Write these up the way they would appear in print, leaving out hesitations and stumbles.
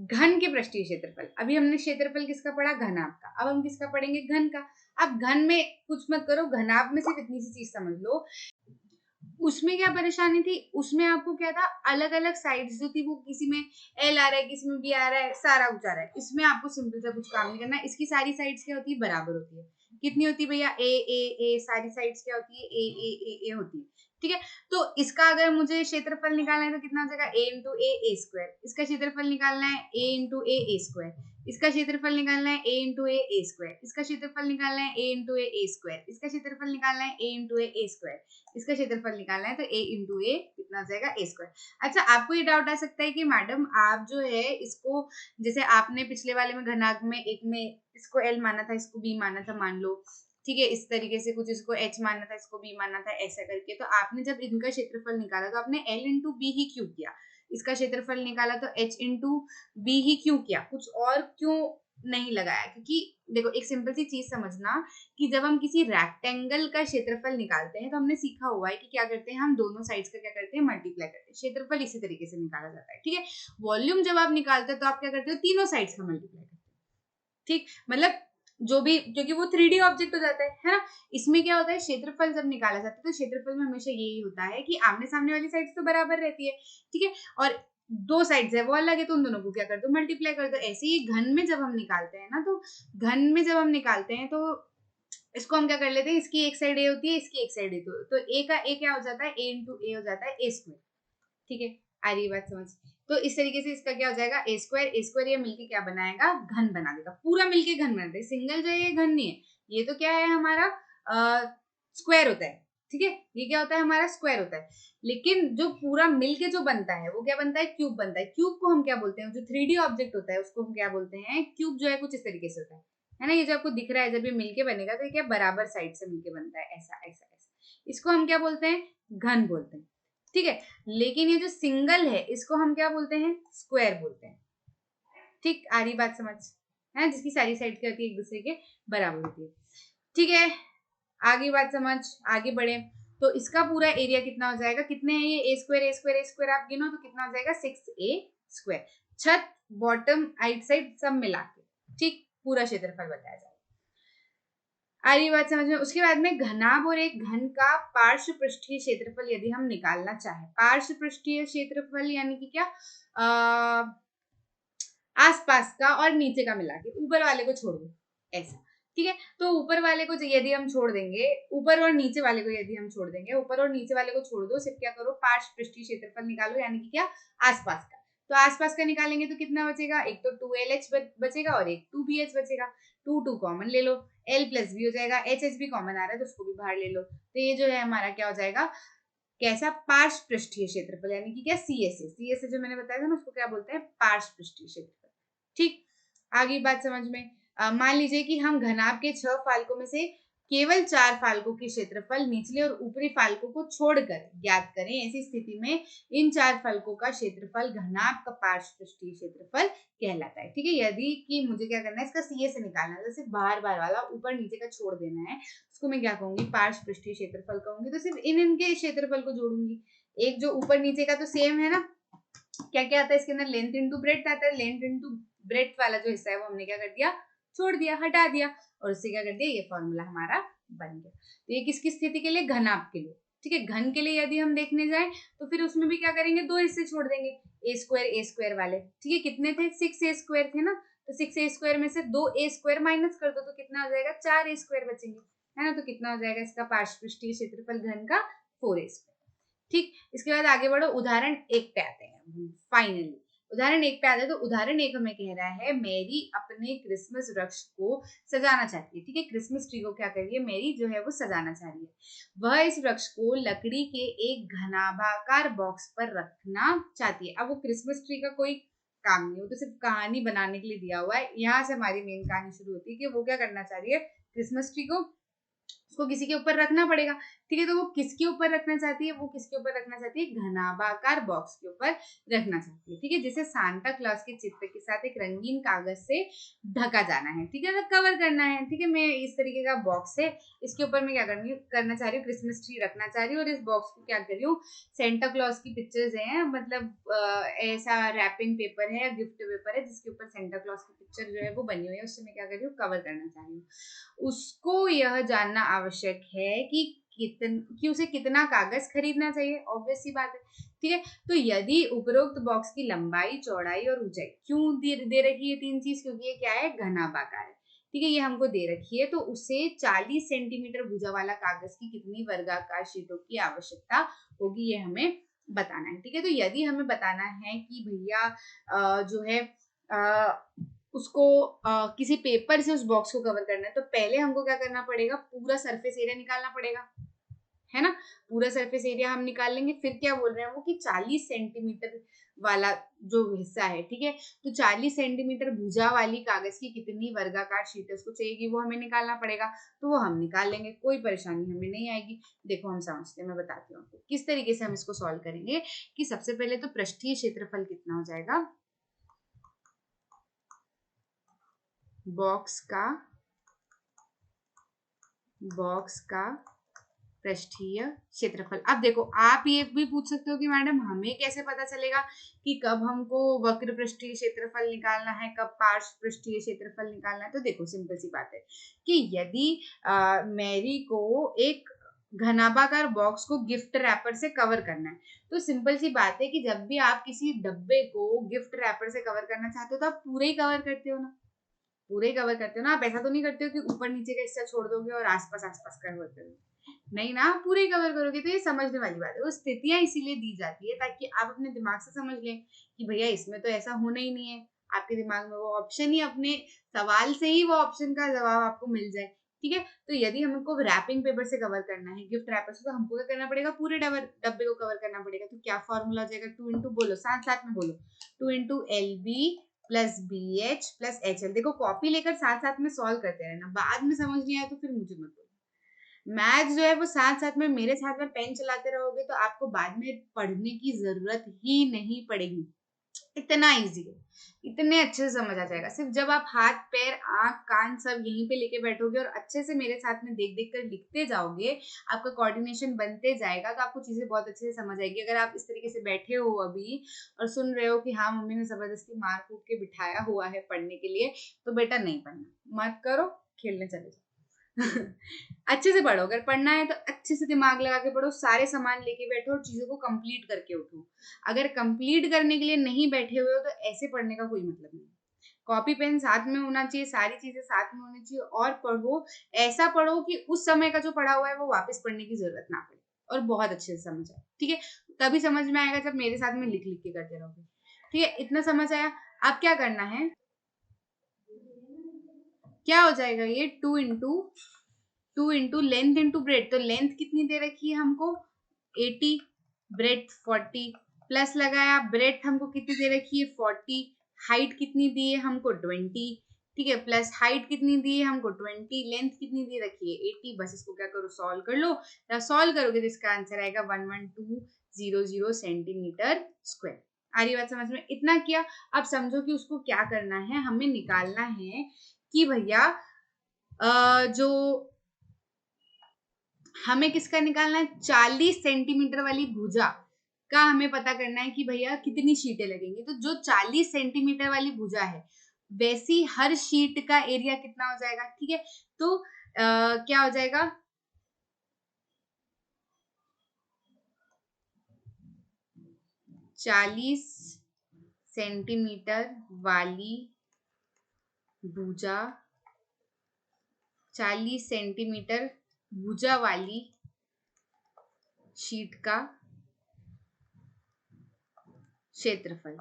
घन के पृष्ठीय क्षेत्रफल। अभी हमने क्षेत्रफल किसका पढ़ा, घनाभ का। अब हम किसका पढ़ेंगे, घन का। अब घन में कुछ मत करो, घनाभ में सिर्फ इतनी सी चीज समझ लो। उसमें क्या परेशानी थी, उसमें आपको क्या था, अलग अलग साइड्स जो थी वो किसी में एल आ रहा है, किसी में बी आ रहा है, सारा ऊंचा रहा है। इसमें आपको सिंपल सा कुछ काम नहीं करना, इसकी सारी साइड्स क्या होती है, बराबर होती है। कितनी होती है भैया, ए, सारी साइड्स क्या होती है, ए होती है। ठीक है, तो इसका अगर मुझे क्षेत्रफल निकालना है तो कितना हो जाएगा, ए इंटू ए स्क्वायर। इसका क्षेत्रफल निकालना है ए इंटू ए स्क्वायर। इसका क्षेत्रफल निकालना है ए इंटू ए स्क्वायर। इसका क्षेत्रफल निकालना है ए इंटू ए स्क्वायर। इसका क्षेत्रफल निकालना है ए इंटू ए स्क्वायर। इसका क्षेत्रफल निकालना है तो a इंटू ए कितना हो जाएगा, a स्क्वायर। अच्छा, आपको ये डाउट आ सकता है कि मैडम आप जो है इसको, जैसे आपने पिछले वाले में घनाभ में एक में इसको l माना था, इसको b माना था, मान लो, ठीक है, इस तरीके से कुछ, इसको h माना था, इसको b माना था, ऐसा करके। तो आपने जब इनका क्षेत्रफल निकाला तो आपने l इंटू बी ही क्यों किया, इसका क्षेत्रफल निकाला तो h इंटू बी ही क्यों किया, कुछ और क्यों नहीं लगाया? क्योंकि देखो, एक सिंपल सी चीज समझना कि जब हम किसी रेक्टेंगल का क्षेत्रफल निकालते हैं तो हमने सीखा हुआ है कि क्या करते हैं, हम दोनों साइड्स का क्या करते हैं, मल्टीप्लाई करते हैं। क्षेत्रफल इसी तरीके से निकाला जाता है, ठीक है। वॉल्यूम जब आप निकालते हो तो आप क्या करते हो, तीनों साइड्स का मल्टीप्लाई करते हो, ठीक। मतलब जो भी, क्योंकि वो 3D ऑब्जेक्ट हो जाता है ना। इसमें क्या होता है, क्षेत्रफल जब निकाला जाता है तो क्षेत्रफल में हमेशा यही होता है कि आमने सामने वाली साइड्स तो बराबर रहती है, ठीक है, और दो साइड्स है वो अलग है, तो उन दोनों को क्या कर दो, मल्टीप्लाई कर दो। ऐसे ही घन में जब हम निकालते हैं ना, तो घन में जब हम निकालते हैं तो इसको हम क्या कर लेते हैं, इसकी एक साइड ए होती है, इसकी एक साइड ए, तो ए का ए क्या हो जाता है, ए इंटू ए हो जाता है ए स्क्वायर, ठीक है। आ रही बात समझ? तो इस तरीके से इसका क्या हो जाएगा, ए स्क्वायर ये मिलके क्या बनाएगा, घन बना देगा, पूरा मिलके घन बना देगा। सिंगल जो है ये घन नहीं है, ये तो क्या है हमारा स्क्वायर होता है, ठीक है, ये क्या होता है हमारा स्क्वायर होता है। लेकिन जो पूरा मिलके जो बनता है वो क्या बनता है, क्यूब बनता है। क्यूब को हम क्या बोलते हैं, जो 3D ऑब्जेक्ट होता है उसको हम क्या बोलते हैं, क्यूब जो है कुछ इस तरीके से होता है ना। ये जो आपको दिख रहा है, जब ये मिलके बनेगा तो ये क्या बराबर साइड से मिलके बनता है, ऐसा ऐसा ऐसा। इसको हम क्या बोलते हैं, घन बोलते हैं, ठीक है। लेकिन ये जो सिंगल है इसको हम क्या बोलते हैं, स्क्वायर बोलते हैं, ठीक। आ रही बात समझ है, जिसकी सारी साइड क्या होती है, एक दूसरे के बराबर होती है, ठीक है। आगे बात समझ, आगे बढ़े। तो इसका पूरा एरिया कितना हो जाएगा, कितने है ये, ए स्क्वायर आप गिनो तो कितना हो जाएगा, 6a स्क्वायर। छत, बॉटम, राइट साइड सब मिला के, ठीक, पूरा क्षेत्रफल बताया जाएगा। आ रही बात समझ में? उसके बाद में घनाभ और एक घन का पार्श्व पृष्ठीय क्षेत्रफल यदि हम निकालना चाहें, पार्श्व पृष्ठीय क्षेत्रफल यानी कि क्या, आसपास का और नीचे का मिला के, ऊपर वाले को छोड़ दो, ऐसा, ठीक है। तो ऊपर वाले को यदि हम छोड़ देंगे, ऊपर और नीचे वाले को यदि हम छोड़ देंगे, ऊपर और नीचे वाले को छोड़ दो, सिर्फ क्या करो, पार्श्व पृष्ठीय क्षेत्रफल निकालो, यानी कि क्या, आसपास का। तो आसपास का निकालेंगे तो कितना बचेगा, एक तो 2LH बचेगा और एक 2BH बचेगा। 2 कॉमन ले लो, L प्लस भी हो जाएगा, HH भी कॉमन आ रहा है तो उसको भी बाहर ले लो। तो ये जो है हमारा क्या हो जाएगा, कैसा, पार्श्व पृष्ठीय क्षेत्रफल, यानी कि क्या, CSA जो मैंने बताया था ना, उसको क्या बोलते हैं, पार्श्व पृष्ठीय क्षेत्रफल, ठीक। आगे बात समझ में। मान लीजिए कि हम घनाभ के 6 फालकों में से केवल 4 फालकों के क्षेत्रफल निचले और ऊपरी फालकों को छोड़कर ज्ञात करें। ऐसी स्थिति में इन 4 फलकों का क्षेत्रफल घनाभ का पार्श्व पृष्ठीय क्षेत्रफल कहलाता है, ठीक है। यदि कि मुझे क्या करना है, इसका CSA निकालना है, जैसे बाहर बाहर वाला ऊपर नीचे का छोड़ देना है, उसको मैं क्या कहूंगी, पार्श्व पृष्ठीय क्षेत्रफल कहूंगी। तो सिर्फ इनके क्षेत्रफल को जोड़ूंगी। एक जो ऊपर नीचे का तो सेम है ना, क्या क्या आता है इसके अंदर, लेंथ इंटू ब्रेड्थ आता है। लेंथ इंटू ब्रेड्थ वाला जो हिस्सा है वो हमने क्या कर दिया, छोड़ दिया, हटा दिया, और उससे क्या कर दिया, ये फॉर्मूला हमारा बन गया। तो ये किसकी स्थिति के लिए, घनाभ के लिए, ठीक है। घन के लिए यदि हम देखने जाए तो फिर उसमें भी क्या करेंगे, 2 हिस्से छोड़ देंगे, ए स्क्वायर वाले, ठीक है। कितने थे, 6a स्क्वायर थे ना, तो 6a स्क्वायर में से 2a स्क्वायर माइनस कर दो तो कितना हो जाएगा, 4a स्क्वायर बचेंगे, है ना। तो कितना हो जाएगा इसका पार्श्व पृष्ठीय क्षेत्रफल घन का, 4a स्क्वायर, ठीक। इसके बाद आगे बढ़ो, उदाहरण 1 पे आते हैं। फाइनली उदाहरण 1 पे आते हैं। तो उदाहरण 1 हमें कह रहा है, मैरी अपने क्रिसमस वृक्ष को सजाना चाहती है, ठीक है। क्रिसमस ट्री को क्या कर रही है, मैरी जो है वो सजाना चाह रही है। वह इस वृक्ष को लकड़ी के एक घनाभाकार बॉक्स पर रखना चाहती है। अब वो क्रिसमस ट्री का कोई काम नहीं, वो तो सिर्फ कहानी बनाने के लिए दिया हुआ है। यहाँ से हमारी मेन कहानी शुरू होती है कि वो क्या करना चाह रही है, क्रिसमस ट्री को उसको किसी के ऊपर रखना पड़ेगा, ठीक है। तो वो किसके ऊपर रखना चाहती है, वो किसके ऊपर रखना चाहती है, घनाभाकार बॉक्स के ऊपर रखना चाहती है, ठीक है, जिसे सांता क्लॉज के चित्र के साथ एक रंगीन कागज से ढका जाना है, ठीक है, कवर करना है, ठीक है। मैं इस तरीके का बॉक्स है, इसके ऊपर मैं क्या करना चाह रही हूँ, क्रिसमस ट्री रखना चाह रही हूँ, और इस बॉक्स को क्या कर रही हूँ, सेंटा क्लॉज की पिक्चर्स हैं, मतलब ऐसा रैपिंग पेपर है, गिफ्ट पेपर है, जिसके ऊपर सेंटा क्लॉज की पिक्चर जो है वो बनी हुई है, उससे मैं क्या कर रही हूँ, कवर करना चाह रही हूँ। उसको यह जानना आवश्यक है कि उसे कितना कागज खरीदना चाहिए, ऑब्वियस सी बात है, ठीक है। तो यदि उपरोक्त बॉक्स की लंबाई, चौड़ाई और ऊंचाई क्यों दे रखी है तीन चीज, क्योंकि ये क्या है, घनाभाकार है, ठीक है, ये हमको दे रखी है। तो उसे 40 सेंटीमीटर भुजा वाला कागज की कितनी वर्गाकार शीटों की आवश्यकता होगी, ये हमें बताना है, ठीक है। तो यदि हमें बताना है कि भैया जो है उसको किसी पेपर से उस बॉक्स को कवर करना है, तो पहले हमको क्या करना पड़ेगा, पूरा सरफेस एरिया निकालना पड़ेगा, है ना। पूरा सरफेस एरिया हम निकाल लेंगे। फिर क्या बोल रहे हैं वो कि 40 सेंटीमीटर वाला जो हिस्सा है, ठीक है, तो 40 सेंटीमीटर भुजा वाली कागज की कितनी वर्गाकार शीट उसको चाहिएगी, वो हमें निकालना पड़ेगा। तो वो हम निकाल लेंगे, कोई परेशानी हमें नहीं आएगी। देखो हम समझते हैं, मैं बताती हूँ आपको किस तरीके से हम इसको सॉल्व करेंगे। कि सबसे पहले तो पृष्ठीय क्षेत्रफल कितना हो जाएगा, बॉक्स का पृष्ठीय क्षेत्रफल। अब देखो आप ये भी पूछ सकते हो कि मैडम हमें कैसे पता चलेगा कि कब हमको वक्र पृष्ठीय क्षेत्रफल निकालना है, कब पार्श्व पृष्ठीय क्षेत्रफल निकालना है। तो देखो सिंपल सी बात है कि यदि मैरी को एक घनाभाकार बॉक्स को गिफ्ट रैपर से कवर करना है, तो सिंपल सी बात है कि जब भी आप किसी डब्बे को गिफ्ट रैपर से कवर करना चाहते हो तो आप पूरे ही कवर करते हो ना, पूरे ही कवर करते हो ना। आप ऐसा तो नहीं करते हो कि ऊपर नीचे का हिस्सा छोड़ दोगे और आसपास कवर करोगे, नहीं ना, आप पूरे ही कवर करोगे। तो ये समझने वाली बात है, वो स्थितियां इसीलिए दी जाती है ताकि आप अपने दिमाग से समझ लें कि भैया इसमें तो ऐसा होना ही नहीं है। आपके दिमाग में वो ऑप्शन ही, अपने सवाल से ही वो ऑप्शन का जवाब आपको मिल जाए, ठीक है। तो यदि हमको रैपिंग पेपर से कवर करना है, गिफ्ट रैपर से, तो हमको क्या करना पड़ेगा, पूरे डब्बे को कवर करना पड़ेगा। तो क्या फॉर्मूला हो जाएगा, 2 इंटू, बोलो साथ साथ में बोलो, 2 into LB plus BH plus HL। देखो कॉपी लेकर साथ साथ में सॉल्व करते रहना, बाद में समझ नहीं आया तो फिर मुझे मत बोलो। मैथ्स जो है वो साथ साथ में मेरे साथ में पेन चलाते रहोगे तो आपको बाद में पढ़ने की जरूरत ही नहीं पड़ेगी। इतना इजी है, इतने अच्छे से समझ आ जाएगा। सिर्फ जब आप हाथ पैर आंख कान सब यहीं पे लेके बैठोगे और अच्छे से मेरे साथ में देख देख कर लिखते जाओगे, आपका कोऑर्डिनेशन बनते जाएगा, तो आपको चीजें बहुत अच्छे से समझ आएगी। अगर आप इस तरीके से बैठे हो अभी और सुन रहे हो कि हाँ मम्मी ने जबरदस्ती मार कूट के बिठाया हुआ है पढ़ने के लिए, तो बेटा नहीं पढ़ना, मत करो, खेलने चले जाओ। अच्छे से पढ़ो, अगर पढ़ना है तो अच्छे से दिमाग लगा के पढ़ो, सारे सामान लेके बैठो और चीजों को कंप्लीट करके उठो। अगर कंप्लीट करने के लिए नहीं बैठे हुए हो तो ऐसे पढ़ने का कोई मतलब नहीं। कॉपी पेन साथ में होना चाहिए, सारी चीजें साथ में होनी चाहिए, और पढ़ो, ऐसा पढ़ो कि उस समय का जो पढ़ा हुआ है वो वापस पढ़ने की जरूरत ना पड़े और बहुत अच्छे से समझ आए, ठीक है। तभी समझ में आएगा जब मेरे साथ में लिख लिख के करते रहोगे, ठीक है। इतना समझ आया। अब क्या करना है, क्या हो जाएगा ये, 2 इंटू लेंथ इंटू ब्रेड। तो लेंथ कितनी दे रखी है हमको, 80, ब्रेड 40, प्लस लगाया ब्रेड हमको कितनी दे रखी है, 40, हाइट कितनी दी है हमको, 20, ठीक है, प्लस हाइट कितनी दी है हमको, 20, लेंथ कितनी दी रखी है, 80। बस इसको क्या करो, सॉल्व कर लो। जब सॉल्व करोगे तो इसका आंसर आएगा 11200 सेंटीमीटर स्क्वायर। आ रही बात समझ में, इतना किया। अब समझो कि उसको क्या करना है, हमें निकालना है कि भैया जो हमें किसका निकालना है, 40 सेंटीमीटर वाली भुजा का हमें पता करना है कि भैया कितनी शीटें लगेंगी। तो जो 40 सेंटीमीटर वाली भुजा है वैसी हर शीट का एरिया कितना हो जाएगा, ठीक है। तो क्या हो जाएगा, 40 सेंटीमीटर वाली भुजा, 40 सेंटीमीटर भुजा वाली शीट का क्षेत्रफल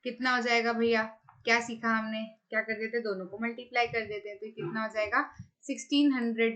कितना हो जाएगा भैया। क्या सीखा हमने, क्या कर देते, दोनों को मल्टीप्लाई कर देते हैं, तो कितना हो जाएगा, 1600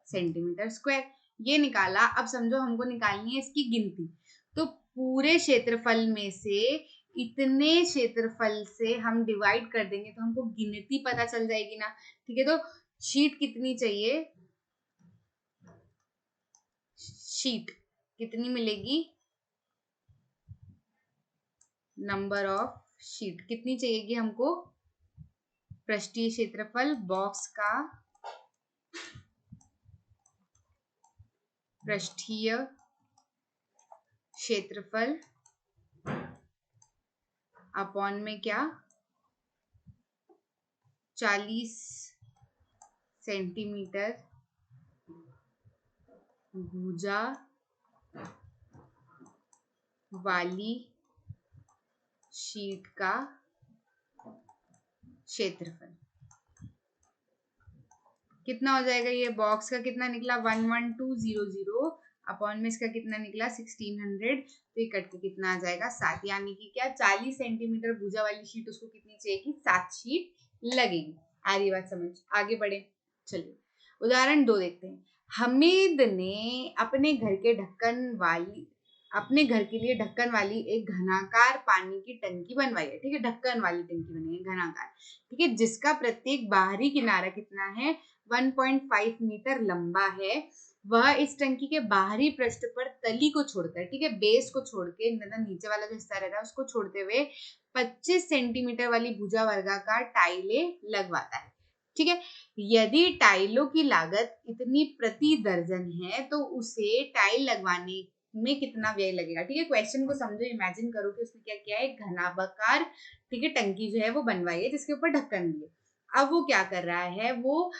सेंटीमीटर स्क्वायर। ये निकाला। अब समझो हमको निकालनी है इसकी गिनती। तो पूरे क्षेत्रफल में से इतने क्षेत्रफल से हम डिवाइड कर देंगे तो हमको गिनती पता चल जाएगी ना। ठीक है, तो शीट कितनी चाहिए, शीट कितनी मिलेगी, नंबर ऑफ शीट कितनी चाहिएगी हमको, पृष्ठीय क्षेत्रफल बॉक्स का पृष्ठीय क्षेत्रफल अपॉन में क्या 40 सेंटीमीटर भुजा वाली शीट का क्षेत्रफल कितना हो जाएगा। ये बॉक्स का कितना निकला 11200 अपॉन में इसका कितना निकला 1600, तो ये कट के कितना आ जाएगा 7, यानी कि क्या 40 सेंटीमीटर भुजा वाली शीट उसको कितनी चाहिए, 7 शीट लगेगी। आ रही बात समझ, आगे बढ़े। चलिए उदाहरण 2 देखते हैं। हमीद ने अपने घर के लिए ढक्कन वाली एक घनाकार पानी की टंकी बनवाई है। ठीक है, ढक्कन वाली टंकी बनी है घनाकार। ठीक है, जिसका प्रत्येक बाहरी किनारा कितना है 1.5 मीटर लंबा है। वह इस टंकी के बाहरी पृष्ठ पर तली को छोड़कर, ठीक है, बेस को छोड़ के, मतलब नीचे वाला जो हिस्सा रहता है उसको छोड़ते हुए 25 सेंटीमीटर वाली भुजा वर्गाकार टाइलें लगवाता है। ठीक है, यदि टाइलों की लागत इतनी प्रति दर्जन है तो उसे टाइल लगवाने में कितना व्यय लगेगा। ठीक है, क्वेश्चन को समझो, इमेजिन करो कि उसने क्या किया है, घनाभाकार, ठीक है, टंकी जो है वो बनवाई है जिसके ऊपर ढक्कन भी है। अब वो क्या कर रहा है, वो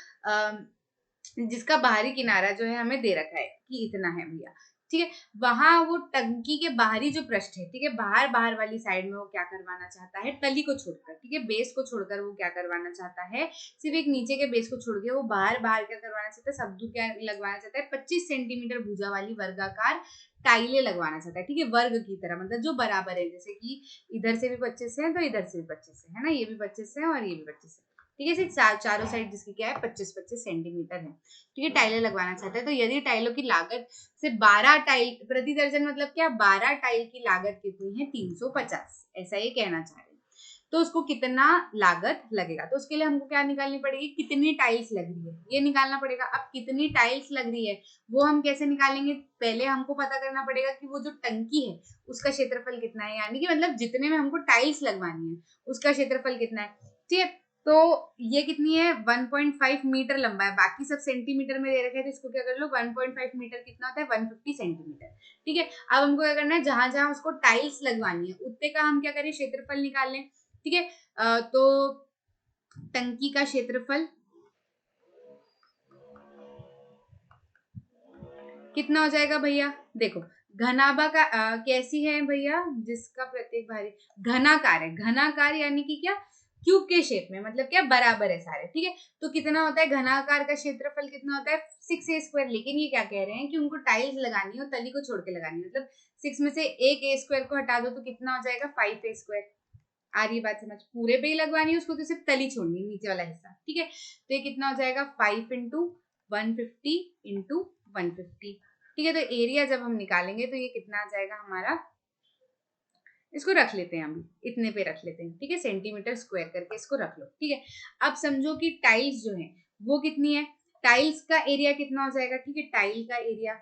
जिसका बाहरी किनारा जो है हमें दे रखा है कि इतना है भैया। ठीक है, वहां वो टंकी के बाहरी जो पृष्ठ है, ठीक है, बाहर वाली साइड में वो क्या करवाना चाहता है, तली को छोड़कर, ठीक है, बेस को छोड़कर वो क्या करवाना चाहता है, सिर्फ एक नीचे के बेस को छोड़ के वो बाहर क्या करवाना चाहता है, सब क्या लगवाना चाहता है, 25 सेंटीमीटर भुजा वाली वर्गाकार टाइलें लगवाना चाहता है। ठीक है, वर्ग की तरह, मतलब जो बराबर है, जैसे कि इधर से भी 25 है तो इधर से भी 25 है ना, ये भी 25 है और ये भी 25 है। ठीक है, सिर्फ चारों साइड जिसकी क्या है 25-25 सेंटीमीटर है। ठीक है, टाइलें लगवाना चाहता है। तो यदि टाइलों की लागत से 12 टाइल प्रति दर्जन, मतलब क्या 12 टाइल की लागत कितनी है 350, ऐसा ये कहना चाह रहे हैं। तो उसको कितना लागत लगेगा, तो उसके लिए हमको क्या निकालनी पड़ेगी, कितनी टाइल्स लग रही है ये निकालना पड़ेगा। अब कितनी टाइल्स लग रही है वो हम कैसे निकालेंगे, पहले हमको पता करना पड़ेगा कि वो जो टंकी है उसका क्षेत्रफल कितना है, यानी कि मतलब जितने में हमको टाइल्स लगवानी है उसका क्षेत्रफल कितना है। ठीक है, तो ये कितनी है 1.5 मीटर लंबा है, बाकी सब सेंटीमीटर में दे रखे हैं, तो इसको क्या कर लो 1.5 मीटर कितना होता है 150 सेंटीमीटर। ठीक है, अब हमको क्या करना है, जहां जहां उसको टाइल्स लगवानी है उतने का हम क्या करें, क्षेत्रफल निकाल लें। ठीक है, तो टंकी का क्षेत्रफल कितना हो जाएगा भैया, देखो घनाभा का कैसी है भैया, जिसका प्रत्येक बाहरी घनाकार है, घनाकार यानी कि क्या क्यूब के शेप में, मतलब क्या बराबर है सारे। ठीक है, तो कितना होता है घनाकार का क्षेत्रफल कितना होता है 6a²। लेकिन ये क्या कह रहे हैं कि उनको टाइल्स लगानी हो, तली को छोड़ के लगानी, मतलब 6 में से एक a² को हटा दो तो कितना हो जाएगा 5a²। आ रही बात समझ, पूरे पे ही लगवानी है उसको, तो सिर्फ तली छोड़नी नीचे वाला हिस्सा। ठीक है, तो ये कितना हो जाएगा 5 × 150 × 150। ठीक है, तो एरिया जब हम निकालेंगे तो ये कितना आ जाएगा हमारा, इसको रख लेते हैं, हम इतने पे रख लेते हैं। ठीक है, सेंटीमीटर स्क्वायर करके इसको रख लो। ठीक है, अब समझो कि टाइल्स जो है वो कितनी है, टाइल्स का एरिया कितना हो जाएगा। ठीक है, टाइल का एरिया,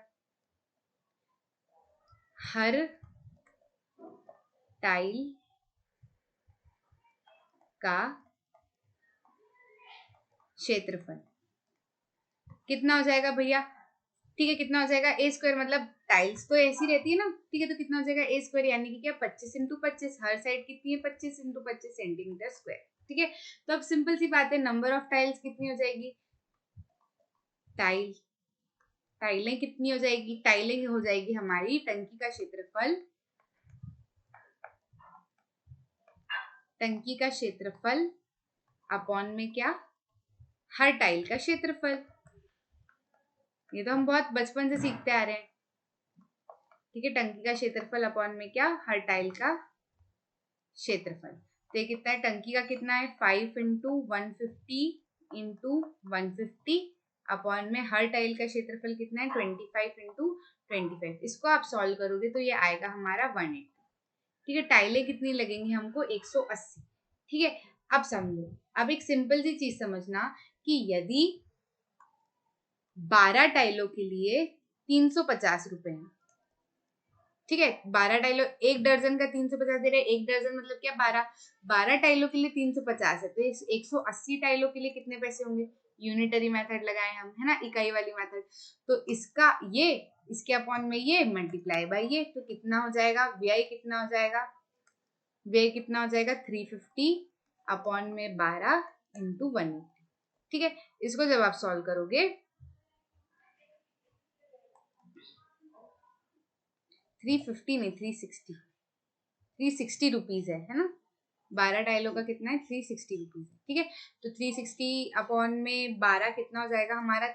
हर टाइल का क्षेत्रफल कितना हो जाएगा भैया। ठीक है, कितना हो जाएगा a², मतलब टाइल्स तो ऐसी रहती है ना। ठीक है, तो कितना हो जाएगा a², यानी कि क्या 25 × 25, हर साइड कितनी है 25 × 25 सेंटीमीटर स्क्वायर। ठीक है, तो अब सिंपल सी बात है, नंबर ऑफ टाइल्स कितनी हो जाएगी, टाइलें कितनी हो जाएगी, टाइलें हो जाएगी हमारी टंकी का क्षेत्रफल, टंकी का क्षेत्रफल अपॉन में क्या हर टाइल का क्षेत्रफल। ये तो हम बहुत बचपन से सीखते आ रहे हैं। ठीक है, टंकी का क्षेत्रफल अपॉन में क्या हर टाइल का क्षेत्रफल। तो ये कितना है, टंकी का कितना है 5 × 150 × 150 अपॉन में हर टाइल का क्षेत्रफल कितना है 25 × 25। इसको आप सॉल्व करोगे तो ये आएगा हमारा 180। ठीक है, टाइलें कितनी लगेंगी हमको 180। ठीक है, अब समझो, अब एक सिंपल सी चीज समझना कि यदि 12 टाइलों के लिए 350 रुपए है, ठीक है, 12 टाइलों, एक दर्जन का 350 दे रहे, एक दर्जन मतलब क्या 12 टाइलों के लिए 350 है, तो 180 टाइलों के लिए कितने पैसे होंगे? यूनिटरी मेथड लगाए हम, है ना, इकाई वाली मेथड। तो इसका ये, इसके अपॉन में ये मल्टीप्लाई बाय ये, तो कितना हो जाएगा व्यय, कितना हो जाएगा व्यय, कितना हो जाएगा 350 अपॉन में 12 इंटू 180। ठीक है, इसको जब आप सॉल्व करोगे 350 नहीं 360 रुपीज है ना, 12 टाइलों का कितना है 360 रुपीज। ठीक है, तो 360 अपॉन में 12 कितना हो जाएगा हमारा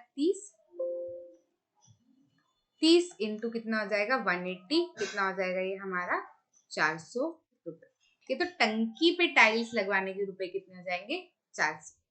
30 इंटू कितना हो जाएगा 180, कितना हो जाएगा ये हमारा 400 रुपए। ठीक है, तो टंकी पे टाइल्स लगवाने के रुपए कितने हो जाएंगे 400।